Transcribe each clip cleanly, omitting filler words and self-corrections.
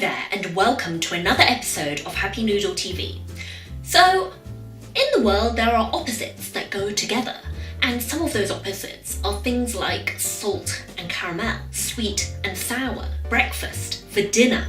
there, and welcome to another episode of Happy Noodle TV. So, in the world there are opposites that go together, and some of those opposites are things like salt and caramel, sweet and sour, breakfast, for dinner,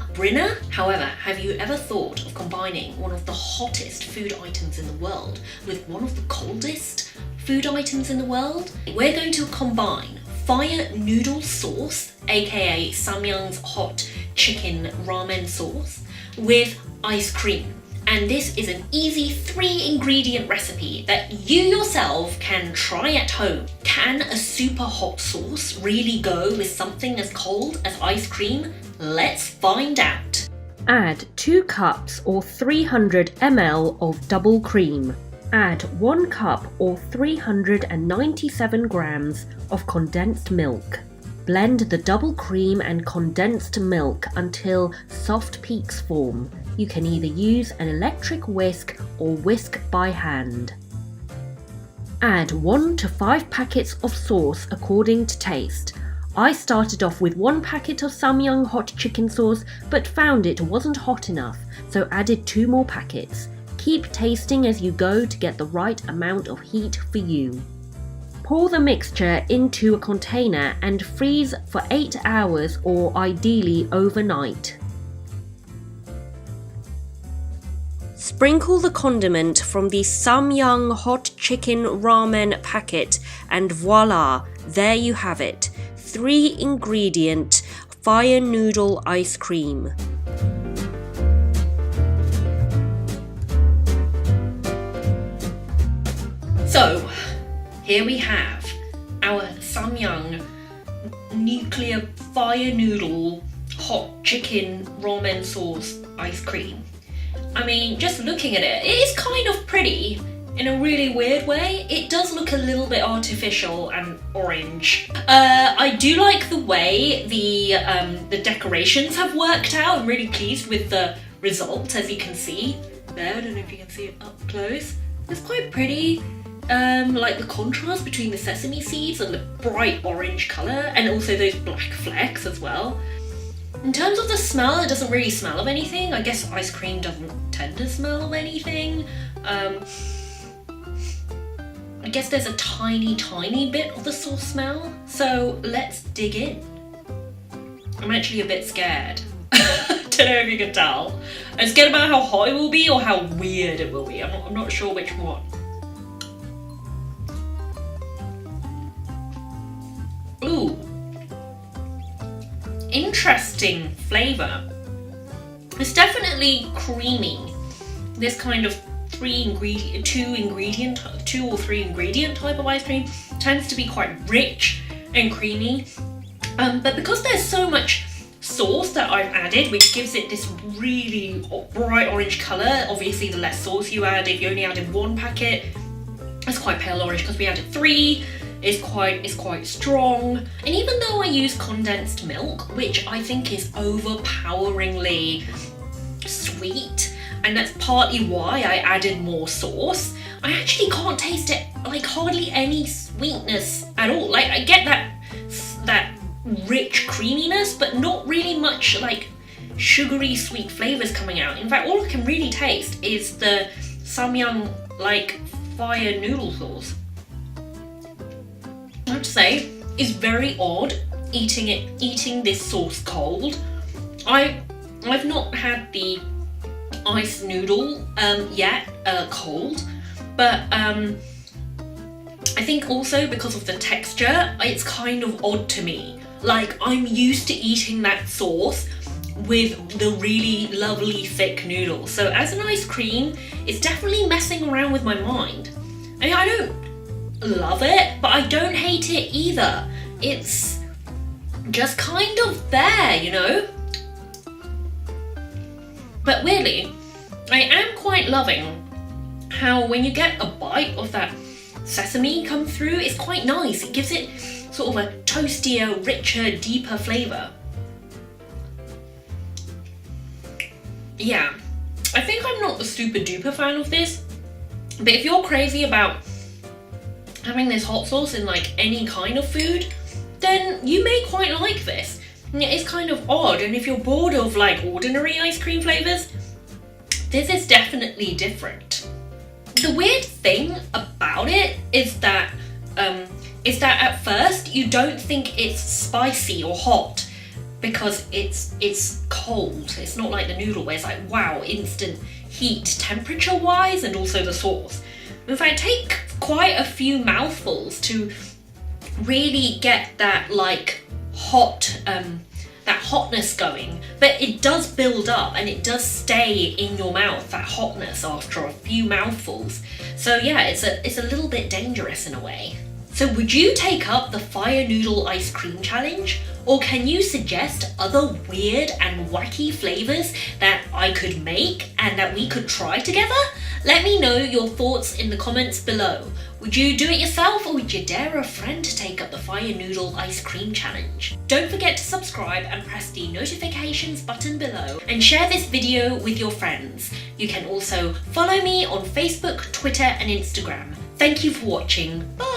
However, have you ever thought of combining one of the hottest food items in the world with one of the coldest food items in the world? We're going to combine fire noodle sauce, aka Samyang's Hot Chicken Ramen sauce, with ice cream. And this is an easy 3-ingredient recipe that you yourself can try at home. Can a super hot sauce really go with something as cold as ice cream? Let's find out. Add 2 cups or 300 ml of double cream. Add 1 cup or 397 grams of condensed milk. Blend the double cream and condensed milk until soft peaks form. You can either use an electric whisk or whisk by hand. Add 1 to 5 packets of sauce according to taste. I started off with 1 packet of Samyang Hot Chicken sauce but found it wasn't hot enough, so added 2 more packets. Keep tasting as you go to get the right amount of heat for you. Pour the mixture into a container and freeze for 8 hours or ideally overnight. Sprinkle the condiment from the Samyang Hot Chicken Ramen packet and voila, there you have it. 3-ingredient fire noodle ice cream. So, here we have our Samyang nuclear fire noodle hot chicken ramen sauce ice cream. I mean, just looking at it, it is kind of pretty in a really weird way. It does look a little bit artificial and orange. I do like the way the decorations have worked out. I'm really pleased with the result, as you can see there. I don't know if you can see it up close. It's quite pretty. Like the contrast between the sesame seeds and the bright orange colour, and also those black flecks as well. In terms of the smell, it doesn't really smell of anything. I guess ice cream doesn't tend to smell of anything. I guess there's a tiny bit of the sauce smell. So let's dig in. I'm actually a bit scared. Don't know if you can tell. I'm scared about how hot it will be or how weird it will be. I'm not sure which one. Ooh. Interesting flavour. It's definitely creamy. This kind of 2 or 3 ingredient type of ice cream tends to be quite rich and creamy. But because there's so much sauce that I've added, which gives it this really bright orange colour, obviously the less sauce you add, if you only added 1 packet, it's quite pale orange. Because we added 3, is quite strong. And even though I use condensed milk, which I think is overpoweringly sweet, and that's partly why I added more sauce, I actually can't taste it, like hardly any sweetness at all. Like I get that rich creaminess, but not really much like sugary sweet flavors coming out. In fact, all I can really taste is the Samyang like fire noodle sauce. I have to say, it's very odd eating this sauce cold. I've not had the ice noodle yet cold, but I think also because of the texture, it's kind of odd to me. Like I'm used to eating that sauce with the really lovely thick noodle. So as an ice cream, it's definitely messing around with my mind. I mean, I don't love it, but I don't hate it either. It's just kind of there, you know? But weirdly, I am quite loving how when you get a bite of that sesame come through, it's quite nice. It gives it sort of a toastier, richer, deeper flavour. Yeah, I think I'm not the super duper fan of this, but if you're crazy about having this hot sauce in like any kind of food, then you may quite like this. It's kind of odd, and if you're bored of like ordinary ice cream flavours, this is definitely different. The weird thing about it is that at first you don't think it's spicy or hot because it's cold. It's not like the noodle where it's like, wow, instant heat temperature wise, and also the sauce. In fact, take quite a few mouthfuls to really get that like that hotness going, but it does build up and it does stay in your mouth, that hotness, after a few mouthfuls. So yeah, it's a little bit dangerous in a way. So would you take up the fire noodle ice cream challenge? Or can you suggest other weird and wacky flavours that I could make and that we could try together? Let me know your thoughts in the comments below. Would you do it yourself, or would you dare a friend to take up the fire noodle ice cream challenge? Don't forget to subscribe and press the notifications button below, and share this video with your friends. You can also follow me on Facebook, Twitter and Instagram. Thank you for watching. Bye!